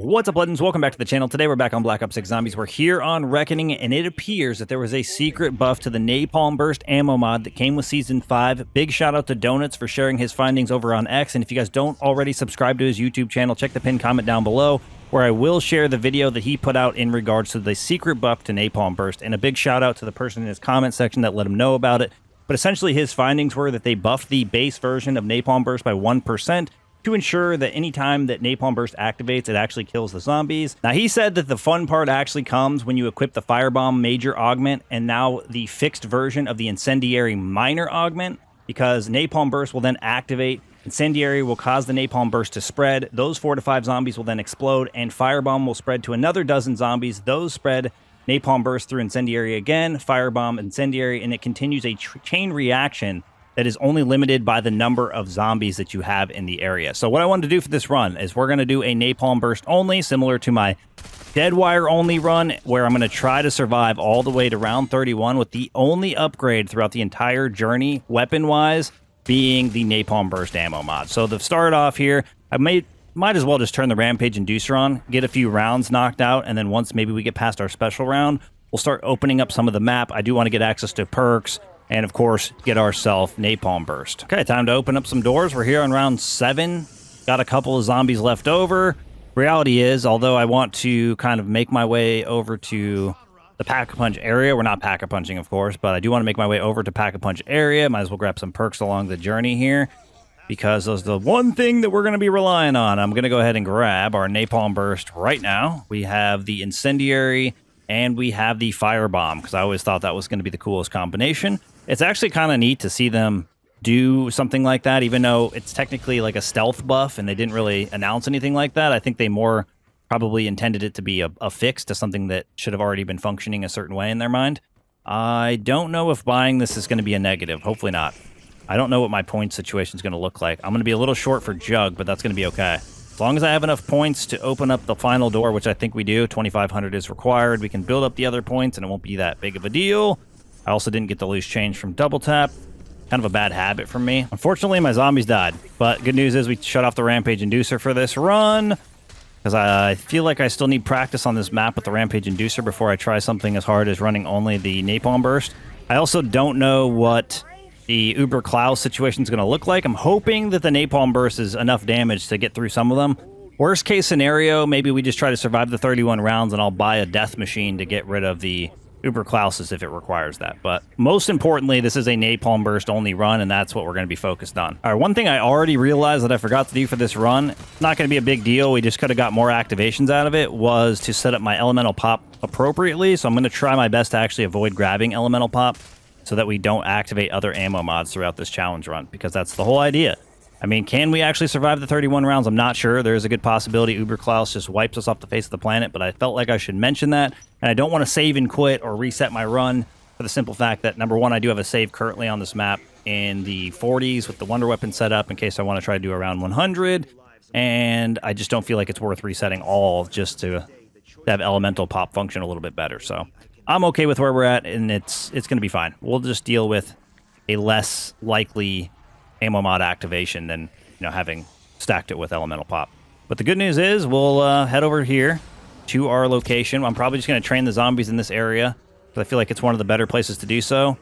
What's up, legends? Welcome back to the channel. Today we're back on Black Ops 6 Zombies. We're here on Reckoning, and it appears that there was a secret buff to the Napalm Burst ammo mod that came with Season 5. Big shout out to Doughnuts for sharing his findings over on X, and if you guys don't already subscribe to his YouTube channel, check the pinned comment down below, where I will share the video that he put out in regards to the secret buff to Napalm Burst, and a big shout out to the person in his comment section that let him know about it. But essentially his findings were that they buffed the base version of Napalm Burst by 1%, to ensure that anytime that Napalm Burst activates, it actually kills the zombies. Now, he said that the fun part actually comes when you equip the firebomb major augment and now the fixed version of the incendiary minor augment, because Napalm Burst will then activate. Incendiary will cause the Napalm Burst to spread. Those 4 to 5 zombies will then explode, and firebomb will spread to another dozen zombies. Those spread Napalm Burst through incendiary again, firebomb, incendiary, and it continues a chain reaction that is only limited by the number of zombies that you have in the area. So what I wanted to do for this run is we're going to do a Napalm Burst only, similar to my Dead Wire only run, where I'm going to try to survive all the way to round 31 with the only upgrade throughout the entire journey, weapon-wise, being the Napalm Burst ammo mod. So to start off here, I might as well just turn the Rampage Inducer on, get a few rounds knocked out, and then once maybe we get past our special round, we'll start opening up some of the map. I do want to get access to perks, and of course, get ourselves Napalm Burst. Okay, time to open up some doors. We're here on round 7. Got a couple of zombies left over. Reality is, although I want to kind of make my way over to the Pack-a-Punch area, we're not Pack-a-Punching, of course, but I do want to make my way over to Pack-a-Punch area. Might as well grab some perks along the journey here, because those are the one thing that we're going to be relying on. I'm going to go ahead and grab our Napalm Burst right now. We have the Incendiary, and we have the Firebomb, because I always thought that was going to be the coolest combination. It's actually kind of neat to see them do something like that, even though it's technically like a stealth buff, and they didn't really announce anything like that. I think they more probably intended it to be a fix to something that should have already been functioning a certain way in their mind. I don't know if buying this is going to be a negative. Hopefully not. I don't know what my point situation is going to look like. I'm going to be a little short for Jug, but that's going to be okay. As long as I have enough points to open up the final door, which I think we do, 2,500 is required. We can build up the other points, and it won't be that big of a deal. I also didn't get the loose change from double tap. Kind of a bad habit from me. Unfortunately, my zombies died. But good news is we shut off the Rampage Inducer for this run, because I feel like I still need practice on this map with the Rampage Inducer before I try something as hard as running only the Napalm Burst. I also don't know what the Uber Klaus situation is going to look like. I'm hoping that the Napalm Burst is enough damage to get through some of them. Worst case scenario, maybe we just try to survive the 31 rounds and I'll buy a death machine to get rid of the Uber Klauses if it requires that. But most importantly, this is a Napalm Burst only run, and that's what we're going to be focused on. All right, one thing I already realized that I forgot to do for this run, not going to be a big deal, we just could have got more activations out of it, was to set up my elemental pop appropriately. So I'm going to try my best to actually avoid grabbing elemental pop so that we don't activate other ammo mods throughout this challenge run, because that's the whole idea. I mean, can we actually survive the 31 rounds? I'm not sure. There is a good possibility Uber Klaus just wipes us off the face of the planet, but I felt like I should mention that. And I don't want to save and quit or reset my run for the simple fact that, number one, I do have a save currently on this map in the 40s with the Wonder Weapon set up in case I want to try to do around 100. And I just don't feel like it's worth resetting all just to have elemental pop function a little bit better. So I'm okay with where we're at, and it's going to be fine. We'll just deal with a less likely ammo mod activation than, having stacked it with elemental pop. But the good news is we'll head over here to our location. I'm probably just going to train the zombies in this area, because I feel like it's one of the better places to do so.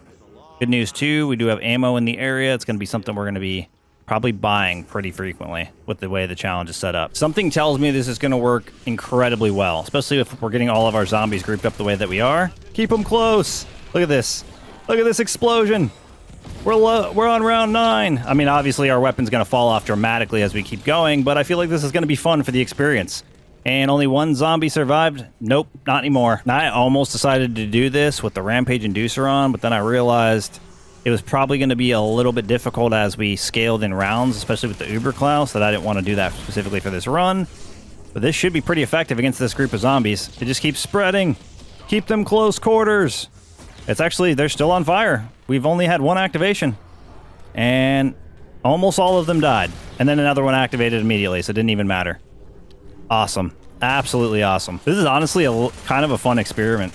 Good news too, we do have ammo in the area. It's going to be something we're going to be probably buying pretty frequently with the way the challenge is set up. Something tells me this is going to work incredibly well, especially if we're getting all of our zombies grouped up the way that we are. Keep them close. Look at this. Look at this explosion. We're on round 9. I mean, obviously our weapon's going to fall off dramatically as we keep going, but I feel like this is going to be fun for the experience. And only one zombie survived? Nope, not anymore. Now, I almost decided to do this with the Rampage Inducer on, but then I realized it was probably going to be a little bit difficult as we scaled in rounds, especially with the Uber Klaus, that I didn't want to do that specifically for this run. But this should be pretty effective against this group of zombies. It just keeps spreading. Keep them close quarters. It's actually, they're still on fire. We've only had one activation, and almost all of them died. And then another one activated immediately, so it didn't even matter. Awesome. Absolutely awesome. This is honestly kind of a fun experiment.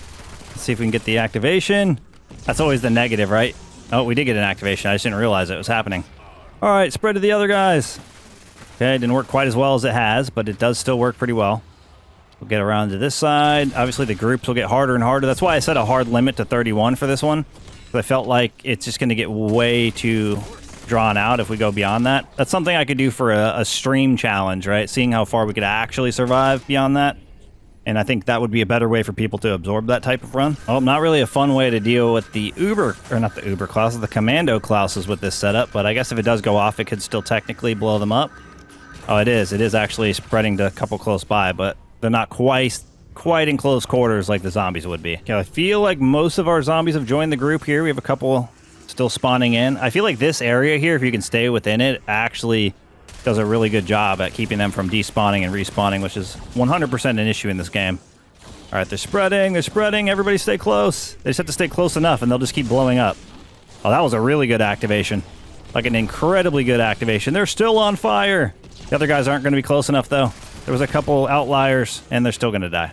Let's see if we can get the activation. That's always the negative, right? Oh, we did get an activation. I just didn't realize it was happening. All right, spread to the other guys. Okay, it didn't work quite as well as it has, but it does still work pretty well. We'll get around to this side. Obviously, the groups will get harder and harder. That's why I set a hard limit to 31 for this one. I felt like it's just going to get way too drawn out if we go beyond that. That's something I could do for a stream challenge, right? Seeing how far we could actually survive beyond that. And I think that would be a better way for people to absorb that type of run. Oh, not really a fun way to deal with the Uber, or not the Uber classes, the Commando classes with this setup. But I guess if it does go off, it could still technically blow them up. Oh, it is. It is actually spreading to a couple close by, but they're not quite in close quarters like the zombies would be. Okay, I feel like most of our zombies have joined the group here. We have a couple still spawning in. I feel like this area here, if you can stay within it, actually does a really good job at keeping them from despawning and respawning, which is 100% an issue in this game. All right, they're spreading. Everybody stay close. They just have to stay close enough, and they'll just keep blowing up. Oh, that was a really good activation. Like an incredibly good activation. They're still on fire. The other guys aren't going to be close enough, though. There was a couple outliers, and they're still going to die.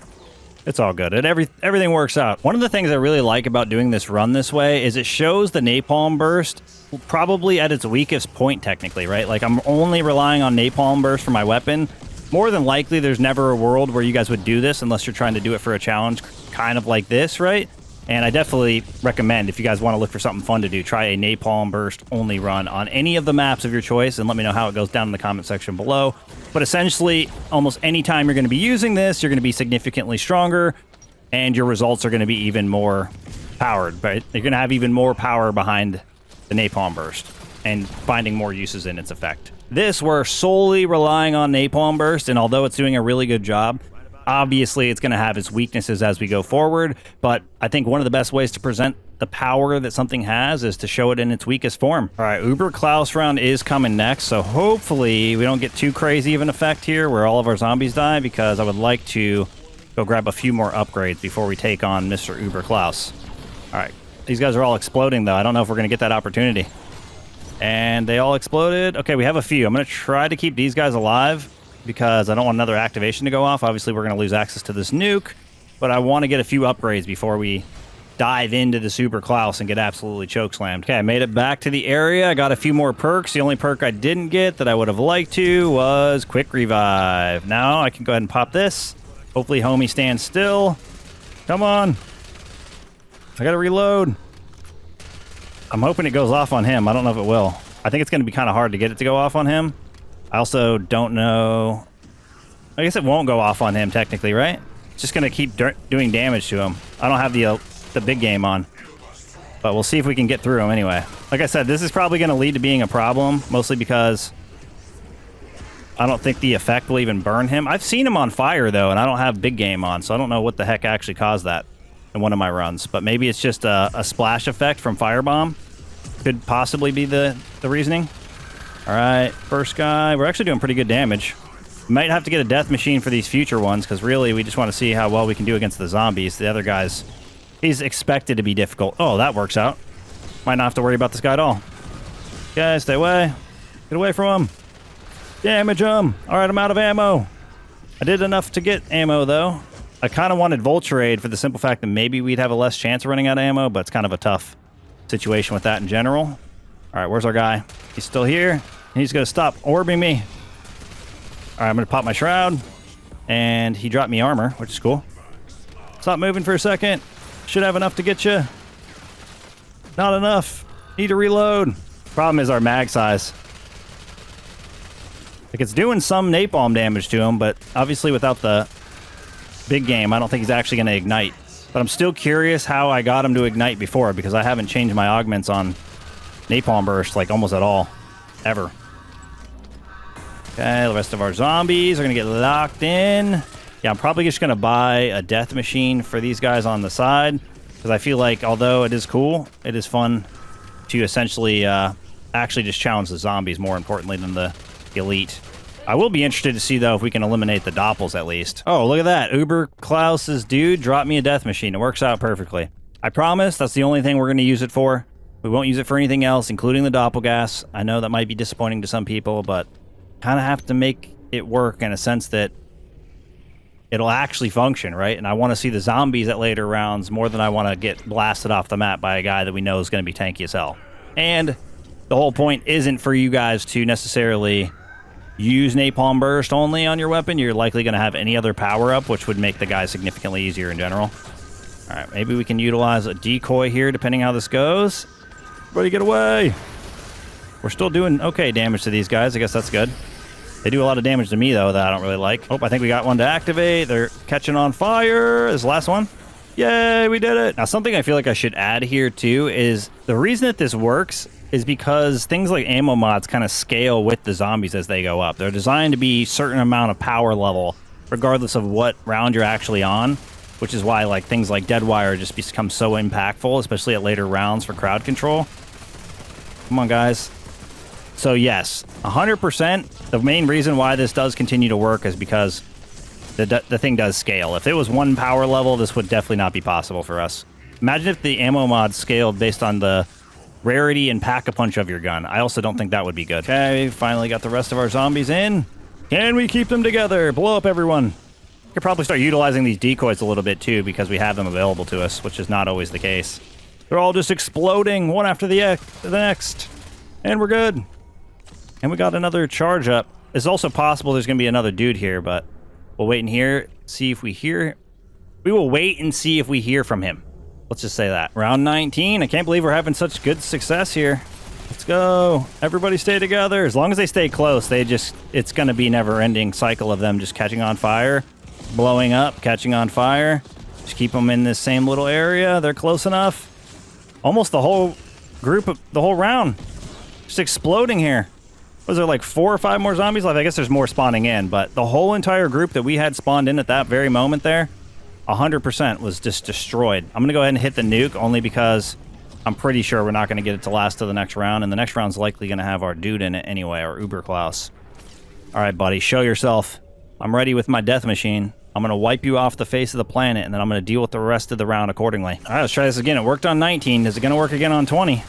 It's all good. Everything works out. One of the things I really like about doing this run this way is it shows the napalm burst probably at its weakest point, technically, right? Like, I'm only relying on napalm burst for my weapon. More than likely, there's never a world where you guys would do this unless you're trying to do it for a challenge kind of like this, right? And I definitely recommend, if you guys want to look for something fun to do, try a napalm burst only run on any of the maps of your choice, and let me know how it goes down in the comment section below. But essentially, almost any time you're going to be using this, you're going to be significantly stronger, and your results are going to be even more powered, right? You're going to have even more power behind the napalm burst and finding more uses in its effect. This, we're solely relying on napalm burst, and although it's doing a really good job, obviously it's going to have its weaknesses as we go forward, but I think one of the best ways to present the power that something has is to show it in its weakest form. All right, Uber Klaus round is coming next, so hopefully we don't get too crazy of an effect here where all of our zombies die, because I would like to go grab a few more upgrades before we take on Mr. Uber Klaus. All right, these guys are all exploding, though. I don't know if we're going to get that opportunity. And they all exploded. Okay, we have a few. I'm going to try to keep these guys alive because I don't want another activation to go off. Obviously, we're going to lose access to this nuke, but I want to get a few upgrades before we dive into the Super Klaus and get absolutely chokeslammed. Okay, I made it back to the area. I got a few more perks. The only perk I didn't get that I would have liked to was Quick Revive. Now I can go ahead and pop this. Hopefully, homie stands still. Come on. I got to reload. I'm hoping it goes off on him. I don't know if it will. I think it's going to be kind of hard to get it to go off on him. I also don't know. I guess it won't go off on him technically, right? It's just going to keep doing damage to him. I don't have the big game on, but we'll see if we can get through him anyway. Like I said, this is probably going to lead to being a problem, mostly because I don't think the effect will even burn him. I've seen him on fire, though, and I don't have big game on, so I don't know what the heck actually caused that in one of my runs. But maybe it's just a splash effect from firebomb. Could possibly be the reasoning. All right, first guy. We're actually doing pretty good damage. Might have to get a death machine for these future ones, because really we just want to see how well we can do against the zombies. The other guys, he's expected to be difficult. Oh, that works out. Might not have to worry about this guy at all. Guys, stay away. Get away from him. Damage him. All right, I'm out of ammo. I did enough to get ammo, though. I kind of wanted Vulture for the simple fact that maybe we'd have a less chance of running out of ammo, but it's kind of a tough situation with that in general. All right, where's our guy? He's still here. He's going to stop orbing me. All right, I'm going to pop my shroud. And he dropped me armor, which is cool. Stop moving for a second. Should have enough to get you. Not enough. Need to reload. Problem is our mag size. Like, it's doing some napalm damage to him, but obviously without the big game, I don't think he's actually going to ignite. But I'm still curious how I got him to ignite before, because I haven't changed my augments on napalm burst like almost at all. Ever. Okay, the rest of our zombies are going to get locked in. Yeah, I'm probably just going to buy a death machine for these guys on the side, because I feel like although it is cool, it is fun to essentially actually just challenge the zombies more importantly than the elite. I will be interested to see, though, if we can eliminate the doppels at least. Oh, look at that. Uber Klaus's dude dropped me a death machine. It works out perfectly. I promise that's the only thing we're going to use it for. We won't use it for anything else, including the doppelgas. I know that might be disappointing to some people, but kind of have to make it work in a sense that it'll actually function, right? And I want to see the zombies at later rounds more than I want to get blasted off the map by a guy that we know is going to be tanky as hell. And the whole point isn't for you guys to necessarily use Napalm Burst only on your weapon, you're likely going to have any other power-up, which would make the guy significantly easier in general. All right, maybe we can utilize a decoy here, depending how this goes. Everybody get away! We're still doing okay damage to these guys. I guess that's good. They do a lot of damage to me, though, that I don't really like. Oh, I think we got one to activate. They're catching on fire. Is the last one? Yay, we did it! Now, something I feel like I should add here, too, is the reason that this works is because things like ammo mods kind of scale with the zombies as they go up. They're designed to be a certain amount of power level, regardless of what round you're actually on, which is why like things like Deadwire just become so impactful, especially at later rounds for crowd control. Come on, guys. So yes, 100%, the main reason why this does continue to work is because the thing does scale. If it was one power level, this would definitely not be possible for us. Imagine if the ammo mod scaled based on the rarity and pack-a-punch of your gun. I also don't think that would be good. Okay, finally got the rest of our zombies in. Can we keep them together? Blow up everyone. We could probably start utilizing these decoys a little bit too because we have them available to us, which is not always the case. They're all just exploding one after the next. And we're good. And we got another charge up. It's also possible there's going to be another dude here, but we'll wait in here, see if we hear. We will wait and see if we hear from him. Let's just say that. Round 19. I can't believe we're having such good success here. Let's go. Everybody stay together. As long as they stay close, it's going to be a never-ending cycle of them just catching on fire, blowing up, catching on fire. Just keep them in this same little area. They're close enough. Almost the whole group, the whole round. Just exploding here. Was there like 4 or 5 more zombies left? I guess there's more spawning in, but the whole entire group that we had spawned in at that very moment there, 100% was just destroyed. I'm going to go ahead and hit the nuke only because I'm pretty sure we're not going to get it to last to the next round, and the next round's likely going to have our dude in it anyway, our Uberklaus. All right, buddy, show yourself. I'm ready with my death machine. I'm going to wipe you off the face of the planet, and then I'm going to deal with the rest of the round accordingly. All right, let's try this again. It worked on 19. Is it going to work again on 20?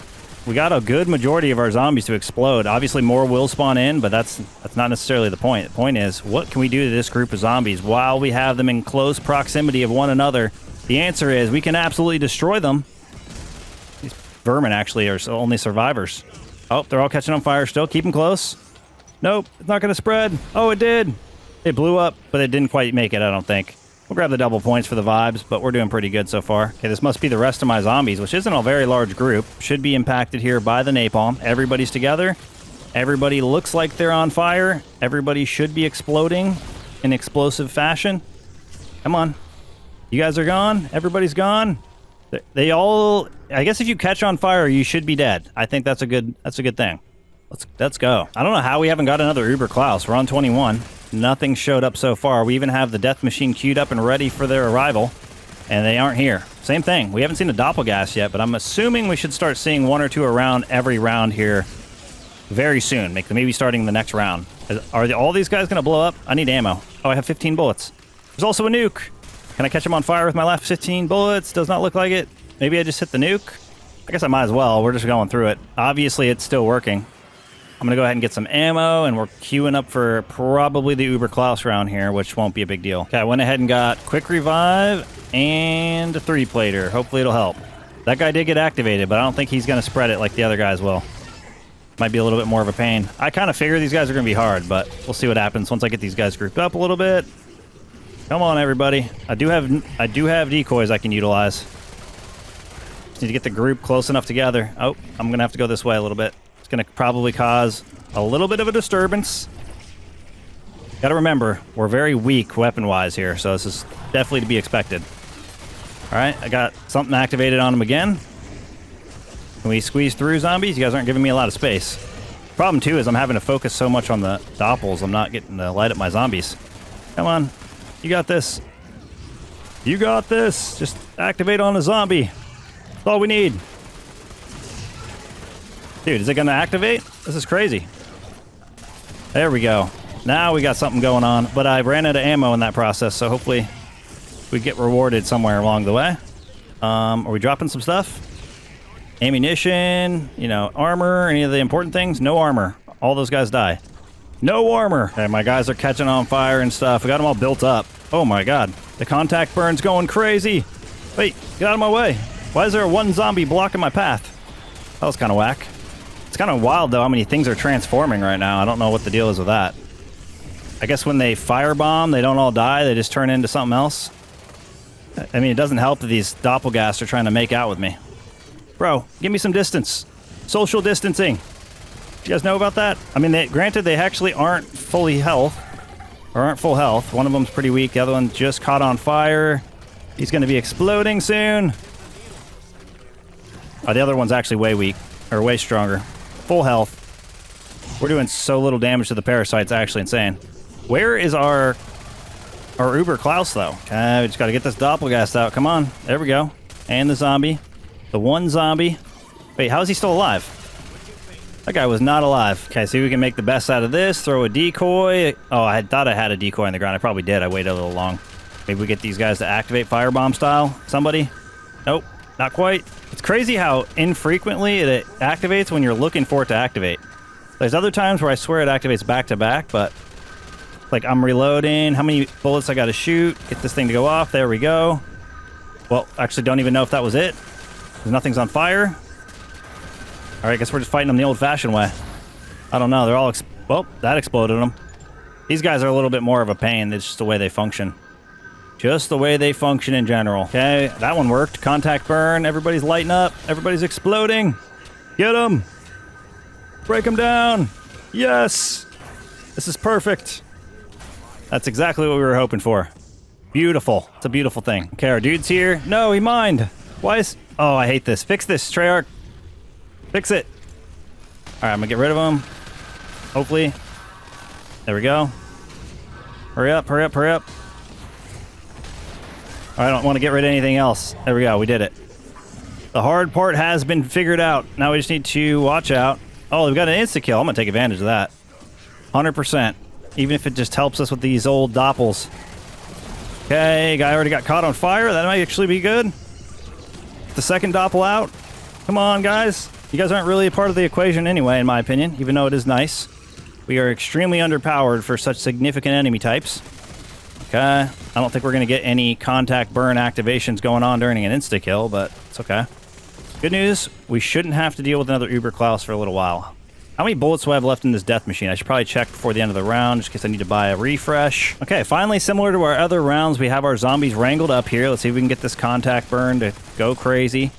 We got a good majority of our zombies to explode. Obviously, more will spawn in, but that's not necessarily the point. The point is, what can we do to this group of zombies while we have them in close proximity of one another? The answer is we can absolutely destroy them. These vermin actually are only survivors. Oh, they're all catching on fire still. Keep them close. Nope, it's not going to spread. Oh, it did. It blew up, but it didn't quite make it, I don't think. We'll grab the double points for the vibes, but we're doing pretty good so far. Okay, this must be the rest of my zombies, which isn't a very large group. Should be impacted here by the napalm. Everybody's together. Everybody looks like they're on fire. Everybody should be exploding in explosive fashion. Come on. You guys are gone. Everybody's gone. They all... I guess if you catch on fire, you should be dead. I think that's a good thing. Let's go. I don't know how we haven't got another Uberklaus. We're on 21. Nothing showed up so far. We even have the death machine queued up and ready for their arrival, and they aren't here. Same thing. We haven't seen a doppelgas yet, but I'm assuming we should start seeing 1 or 2 around every round here very soon. Maybe starting the next round. Are all these guys going to blow up? I need ammo. Oh, I have 15 bullets. There's also a nuke. Can I catch him on fire with my last 15 bullets? Does not look like it. Maybe I just hit the nuke. I guess I might as well. We're just going through it. Obviously, it's still working. I'm going to go ahead and get some ammo, and we're queuing up for probably the Uberklaus round here, which won't be a big deal. Okay, I went ahead and got quick revive and a 3-plater. Hopefully it'll help. That guy did get activated, but I don't think he's going to spread it like the other guys will. Might be a little bit more of a pain. I kind of figure these guys are going to be hard, but we'll see what happens once I get these guys grouped up a little bit. Come on, everybody. I do have decoys I can utilize. Just need to get the group close enough together. Oh, I'm going to have to go this way a little bit. Going to probably cause a little bit of a disturbance. Got to remember, we're very weak weapon-wise here, so this is definitely to be expected. All right, I got something activated on him again. Can we squeeze through, zombies? You guys aren't giving me a lot of space. Problem, too, is I'm having to focus so much on the doppels, I'm not getting to light up my zombies. Come on. You got this. You got this. Just activate on a zombie. That's all we need. Dude, is it going to activate? This is crazy. There we go. Now we got something going on, but I ran out of ammo in that process, so hopefully we get rewarded somewhere along the way. Are we dropping some stuff? Ammunition, armor, any of the important things? No armor. All those guys die. No armor. Okay, my guys are catching on fire and stuff. We got them all built up. Oh my god. The contact burn's going crazy. Wait, get out of my way. Why is there one zombie blocking my path? That was kind of whack. It's kind of wild, though, how many things are transforming right now. I don't know what the deal is with that. I guess when they firebomb, they don't all die. They just turn into something else. I mean, it doesn't help that these doppelgasts are trying to make out with me. Bro, give me some distance. Social distancing. Do you guys know about that? I mean, granted, they actually aren't fully health. Or aren't full health. One of them's pretty weak. The other one just caught on fire. He's going to be exploding soon. Oh, the other one's actually way weak. Or way stronger. Full health. We're doing so little damage to the parasites. Actually insane. Where is our Uber Klaus, though? Okay, we just got to get this doppelgast out. Come on. There we go. And the zombie. The one zombie. Wait, how is he still alive? That guy was not alive. Okay, see if we can make the best out of this. Throw a decoy. Oh, I thought I had a decoy on the ground. I probably did. I waited a little long. Maybe we get these guys to activate firebomb style. Somebody? Nope, not quite. It's crazy how infrequently it activates when you're looking for it to activate. There's other times where I swear it activates back to back, but like I'm reloading. How many bullets I got to shoot? Get this thing to go off. There we go. Well, actually don't even know if that was it. Because nothing's on fire. All right, I guess we're just fighting them the old-fashioned way. I don't know. They're all... well, that exploded them. These guys are a little bit more of a pain. It's just the way they function. Just the way they function in general. Okay, that one worked. Contact burn. Everybody's lighting up. Everybody's exploding. Get them. Break them down. Yes. This is perfect. That's exactly what we were hoping for. Beautiful. It's a beautiful thing. Okay, our dude's here. No, he mined. Why is... oh, I hate this. Fix this, Treyarch. Fix it. All right, I'm gonna get rid of him. Hopefully. There we go. Hurry up, hurry up, hurry up. I don't want to get rid of anything else. There we go, we did it. The hard part has been figured out. Now we just need to watch out. Oh, we've got an insta-kill. I'm gonna take advantage of that. 100%. Even if it just helps us with these old doppels. Okay, guy already got caught on fire. That might actually be good. The second doppel out. Come on, guys. You guys aren't really a part of the equation anyway, in my opinion, even though it is nice. We are extremely underpowered for such significant enemy types. Okay. I don't think we're going to get any contact burn activations going on during an insta-kill, but it's okay. Good news, we shouldn't have to deal with another Uber Klaus for a little while. How many bullets do I have left in this death machine? I should probably check before the end of the round, just in case I need to buy a refresh. Okay, finally, similar to our other rounds, we have our zombies wrangled up here. Let's see if we can get this contact burn to go crazy.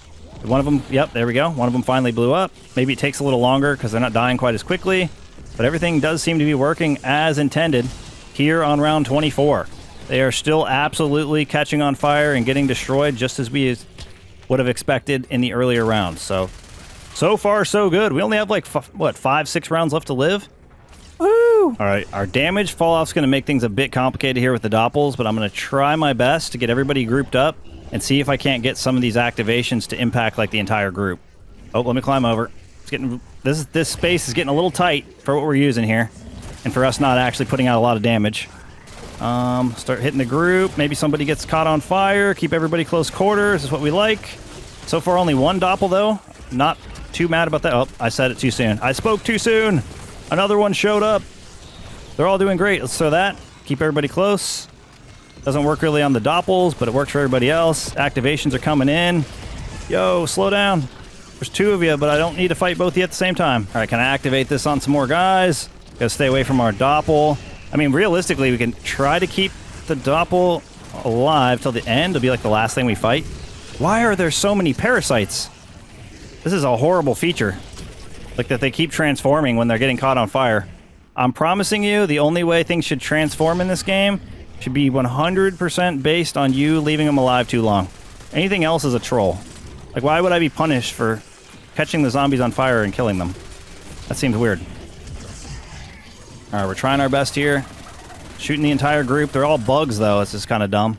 One of them, yep, there we go. One of them finally blew up. Maybe it takes a little longer because they're not dying quite as quickly. But everything does seem to be working as intended here on round 24. They are still absolutely catching on fire and getting destroyed just as we would have expected in the earlier rounds. So far, so good. We only have like, what, 5-6 rounds left to live? Woo! All right, our damage fall-off's going to make things a bit complicated here with the doppels, but I'm going to try my best to get everybody grouped up and see if I can't get some of these activations to impact like the entire group. Oh, let me climb over. It's getting this space is getting a little tight for what we're using here, and for us not actually putting out a lot of damage. Start hitting the group. Maybe somebody gets caught on fire. Keep everybody close quarters is what we like. So far, only one doppel though. Not too mad about that. Oh, I said it too soon. I spoke too soon. Another one showed up. They're all doing great. Let's throw that. Keep everybody close. Doesn't work really on the doppels, but it works for everybody else. Activations are coming in. Yo, slow down. There's two of you, but I don't need to fight both of you at the same time. All right, can I activate this on some more guys? Gotta stay away from our doppel. I mean, realistically, we can try to keep the doppel alive till the end. It'll be like the last thing we fight. Why are there so many parasites? This is a horrible feature. Like that they keep transforming when they're getting caught on fire. I'm promising you, the only way things should transform in this game should be 100% based on you leaving them alive too long. Anything else is a troll. Like, why would I be punished for catching the zombies on fire and killing them? That seems weird. All right, we're trying our best here. Shooting the entire group. They're all bugs, though. It's just kind of dumb.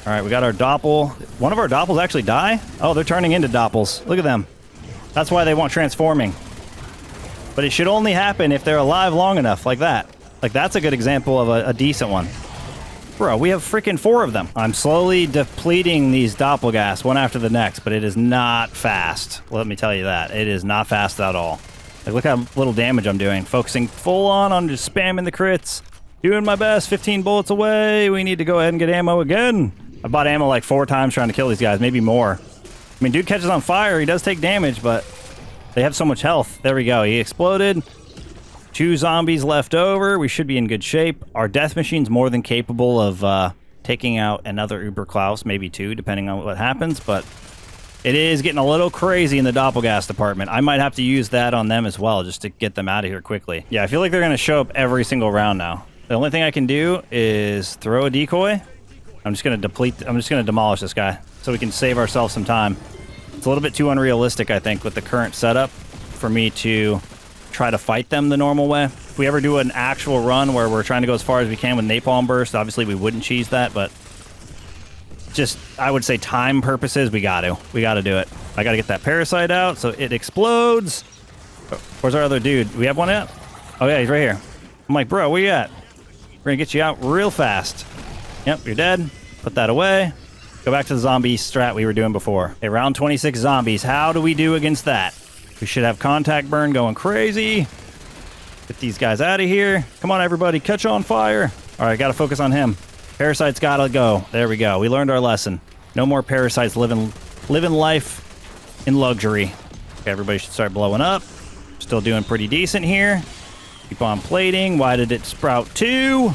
All right, we got our doppel. One of our doppels actually die? Oh, they're turning into doppels. Look at them. That's why they want transforming. But it should only happen if they're alive long enough, like that. Like, that's a good example of a decent one. Bro, we have freaking 4 of them. I'm slowly depleting these doppelgasts one after the next, but it is not fast. Let me tell you that. It is not fast at all. Like, look how little damage I'm doing. Focusing full on just spamming the crits. Doing my best. 15 bullets away. We need to go ahead and get ammo again. I bought ammo like 4 times trying to kill these guys, maybe more. I mean, dude catches on fire. He does take damage, but they have so much health. There we go. He exploded. 2 zombies left over. We should be in good shape. Our death machine's more than capable of taking out another Uber Klaus, maybe 2, depending on what happens, but it is getting a little crazy in the Doppelgas department. I might have to use that on them as well, just to get them out of here quickly. Yeah, I feel like they're going to show up every single round now. The only thing I can do is throw a decoy. I'm just going to demolish this guy so we can save ourselves some time. It's a little bit too unrealistic, I think, with the current setup for me to try to fight them the normal way. If we ever do an actual run where we're trying to go as far as we can with Napalm Burst, obviously we wouldn't cheese that, but just, I would say time purposes, we got to do it. I got to get that parasite out so it explodes. Where's our other dude? Do we have one yet? Oh yeah, he's right here. I'm like, bro, where you at? We're gonna get you out real fast. Yep, you're dead. Put that away. Go back to the zombie strat we were doing before. Okay, round 26 zombies. How do we do against that? We should have contact burn going crazy. Get these guys out of here. Come on, everybody. Catch on fire. All right, got to focus on him. Parasites got to go. There we go. We learned our lesson. No more parasites living life in luxury. Okay, everybody should start blowing up. Still doing pretty decent here. Keep on plating. Why did it sprout 2?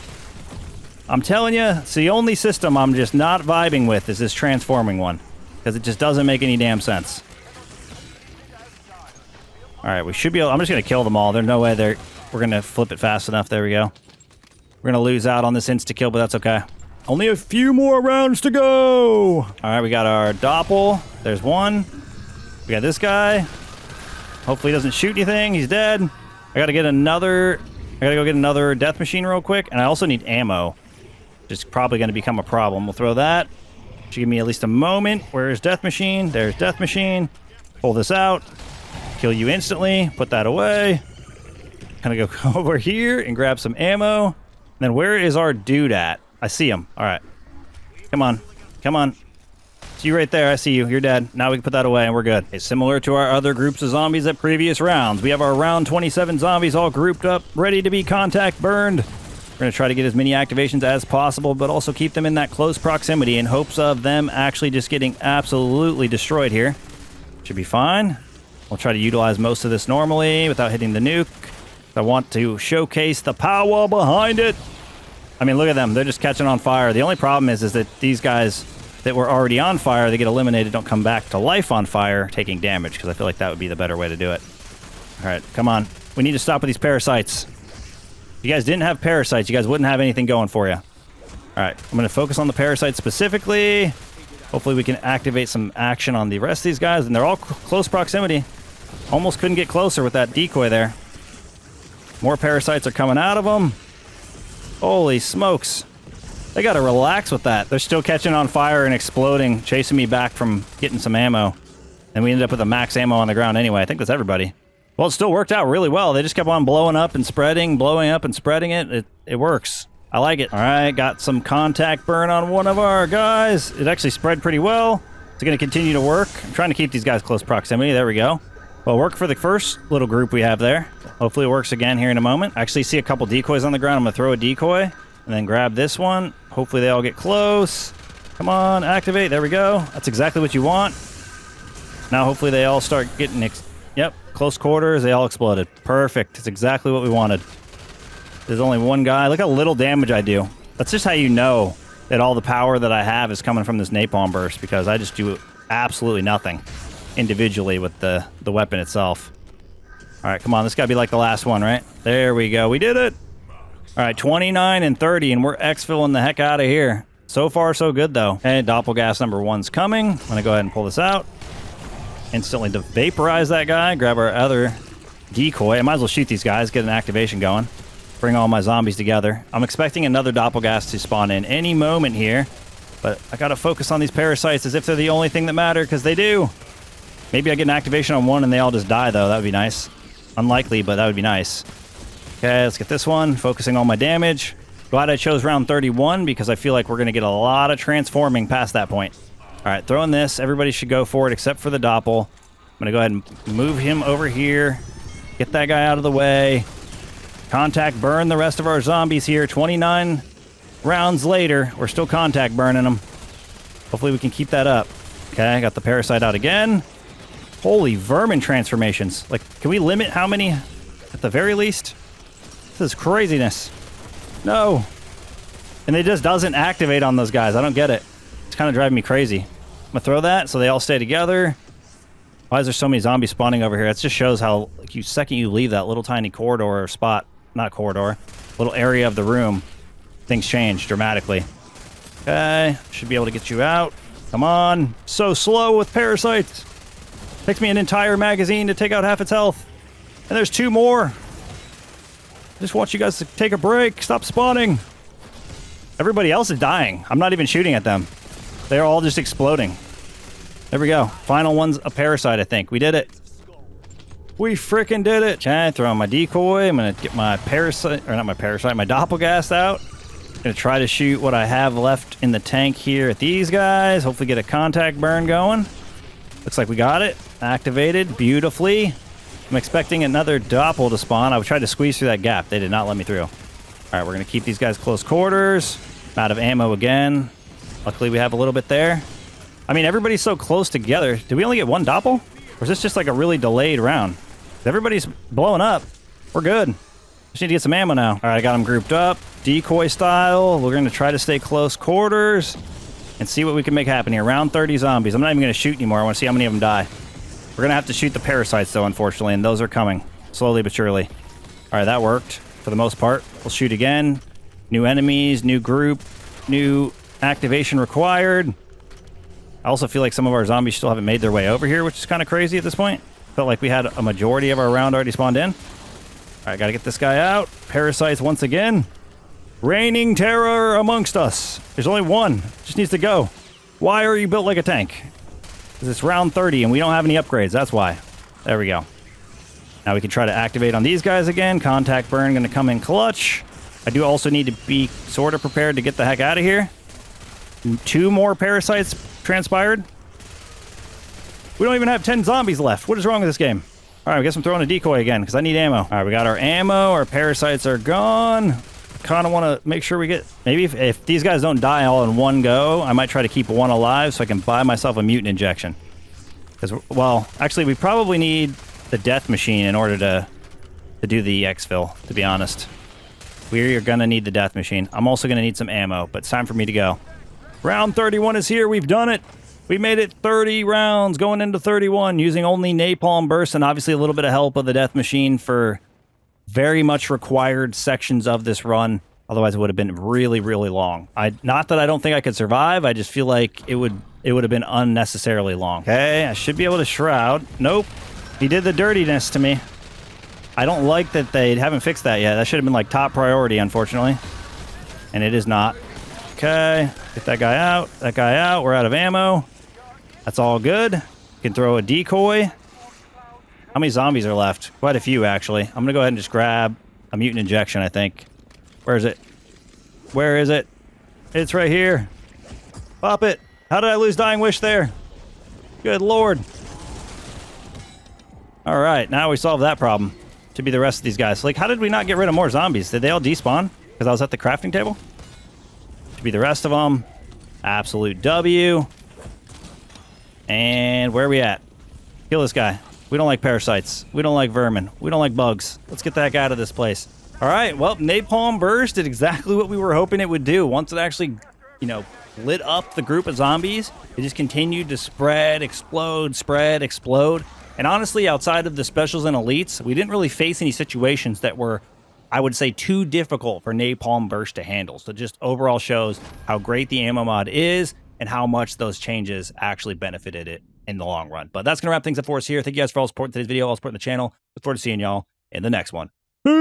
I'm telling you, it's the only system I'm just not vibing with is this transforming one. Because it just doesn't make any damn sense. Alright, we should be able... I'm just going to kill them all. There's no way we're going to flip it fast enough. There we go. We're going to lose out on this insta-kill, but that's okay. Only a few more rounds to go! Alright, we got our Doppel. There's one. We got this guy. Hopefully he doesn't shoot anything. He's dead. I got to get another... I got to go get another death machine real quick. And I also need ammo. Which is probably going to become a problem. We'll throw that. Should give me at least a moment. Where's death machine? There's death machine. Pull this out. Kill you instantly. Put that away. Kind of go over here and grab some ammo. And then where is our dude at? I see him. All right. Come on. Come on. It's you right there. I see you. You're dead. Now we can put that away and we're good. Okay, similar to our other groups of zombies at previous rounds. We have our round 27 zombies all grouped up, ready to be contact burned. We're going to try to get as many activations as possible, but also keep them in that close proximity in hopes of them actually just getting absolutely destroyed here. Should be fine. We'll try to utilize most of this normally without hitting the nuke. I want to showcase the power behind it. I mean, look at them. They're just catching on fire. The only problem is that these guys that were already on fire, they get eliminated, don't come back to life on fire, taking damage, because I feel like that would be the better way to do it. All right, come on. We need to stop with these parasites. If you guys didn't have parasites, you guys wouldn't have anything going for you. All right, I'm going to focus on the parasites specifically. Hopefully we can activate some action on the rest of these guys, and they're all close proximity. Almost couldn't get closer with that decoy there. More parasites are coming out of them. Holy smokes. They got to relax with that. They're still catching on fire and exploding, chasing me back from getting some ammo. And we ended up with a max ammo on the ground anyway. I think that's everybody. Well, it still worked out really well. They just kept on blowing up and spreading, blowing up and spreading it. It works. I like it. All right, got some contact burn on one of our guys. It actually spread pretty well. It's going to continue to work. I'm trying to keep these guys close proximity. There we go. Well, work for the first little group we have there. Hopefully it works again here in a moment. I actually see a couple decoys on the ground. I'm going to throw a decoy and then grab this one. Hopefully they all get close. Come on, activate. There we go. That's exactly what you want. Now hopefully they all start getting... Yep, close quarters. They all exploded. Perfect. That's exactly what we wanted. There's only one guy. Look how little damage I do. That's just how you know that all the power that I have is coming from this napalm burst, because I just do absolutely nothing individually with the weapon itself. All right, come on. This got to be like the last one, right? There we go. We did it. All right, 29 and 30, and we're exfilling the heck out of here. So far, so good, though. Okay, Doppelgas number 1's coming. I'm going to go ahead and pull this out. Instantly vaporize that guy. Grab our other decoy. I might as well shoot these guys, get an activation going. Bring all my zombies together. I'm expecting another Doppelgas to spawn in any moment here, but I got to focus on these parasites as if they're the only thing that matter, because they do. Maybe I get an activation on one and they all just die, though. That would be nice. Unlikely, but that would be nice. Okay, let's get this one. Focusing on my damage. Glad I chose round 31 because I feel like we're going to get a lot of transforming past that point. All right, throwing this. Everybody should go for it except for the Doppel. I'm going to go ahead and move him over here. Get that guy out of the way. Contact burn the rest of our zombies here. 29 rounds later, we're still contact burning them. Hopefully we can keep that up. Okay, I got the parasite out again. Holy vermin transformations. Like, can we limit how many at the very least? This is craziness. No. And it just doesn't activate on those guys. I don't get it. It's kind of driving me crazy. I'm gonna throw that so they all stay together. Why is there so many zombies spawning over here? That just shows how, like, second you leave that little tiny corridor or spot, not corridor, little area of the room, things change dramatically. Okay, should be able to get you out. Come on. So slow with parasites. Takes me an entire magazine to take out half its health. And there's 2 more. I just want you guys to take a break. Stop spawning. Everybody else is dying. I'm not even shooting at them. They're all just exploding. There we go. Final one's a parasite, I think. We did it. We freaking did it. Okay, throw on my decoy. I'm going to get my parasite, or not my parasite, my doppelgast out. Going to try to shoot what I have left in the tank here at these guys. Hopefully get a contact burn going. Looks like we got it. Activated beautifully. I'm expecting another doppel to spawn. I tried to squeeze through that gap. They did not let me through. All right, we're going to keep these guys close quarters. I'm out of ammo again. Luckily, we have a little bit there. I mean, everybody's so close together. Did we only get 1 doppel? Or is this just like a really delayed round? Everybody's blowing up. We're good. Just need to get some ammo now. All right, I got them grouped up. Decoy style. We're going to try to stay close quarters and see what we can make happen here. Round 30 zombies. I'm not even going to shoot anymore. I want to see how many of them die. We're going to have to shoot the parasites, though, unfortunately, and those are coming. Slowly but surely. All right, that worked for the most part. We'll shoot again. New enemies, new group, new activation required. I also feel like some of our zombies still haven't made their way over here, which is kind of crazy at this point. Felt like we had a majority of our round already spawned in. All right, gotta get this guy out. Parasites once again. Reigning terror amongst us. There's only one. Just needs to go. Why are you built like a tank? Because it's round 30 and we don't have any upgrades. That's why. There we go. Now we can try to activate on these guys again. Contact burn gonna come in clutch. I do also need to be sort of prepared to get the heck out of here. 2 more parasites transpired. We don't even have 10 zombies left. What is wrong with this game? All right, I guess I'm throwing a decoy again because I need ammo. All right, we got our ammo. Our parasites are gone. Kind of want to make sure we get... Maybe if these guys don't die all in one go, I might try to keep 1 alive so I can buy myself a mutant injection. Because, well, actually, we probably need the death machine in order to do the exfil, to be honest. We are going to need the death machine. I'm also going to need some ammo, but it's time for me to go. Round 31 is here. We've done it. We made it 30 rounds going into 31 using only napalm bursts and obviously a little bit of help of the death machine for very much required sections of this run. Otherwise, it would have been really, really long. Not that I don't think I could survive. I just feel like it would have been unnecessarily long. Okay, I should be able to shroud. Nope. He did the dirtiness to me. I don't like that they haven't fixed that yet. That should have been like top priority, unfortunately. And it is not. Okay, get that guy out. That guy out. We're out of ammo. That's all good. Can throw a decoy. How many zombies are left? Quite a few, actually. I'm going to go ahead and just grab a mutant injection, I think. Where is it? Where is it? It's right here. Pop it. How did I lose Dying Wish there? Good lord. All right, now we solved that problem. To be the rest of these guys. Like, how did we not get rid of more zombies? Did they all despawn? Because I was at the crafting table? To be the rest of them. Absolute W. And where are we at? Kill this guy. We don't like parasites. We don't like vermin. We don't like bugs. Let's get that guy out of this place. All right, well, Napalm Burst did exactly what we were hoping it would do. Once it actually, you know, lit up the group of zombies, it just continued to spread, explode, spread, explode. And honestly, outside of the specials and elites, we didn't really face any situations that were, I would say, too difficult for Napalm Burst to handle. So just overall shows how great the ammo mod is and how much those changes actually benefited it in the long run. But that's going to wrap things up for us here. Thank you guys for all support in today's video, all support in the channel. Look forward to seeing y'all in the next one. Peace!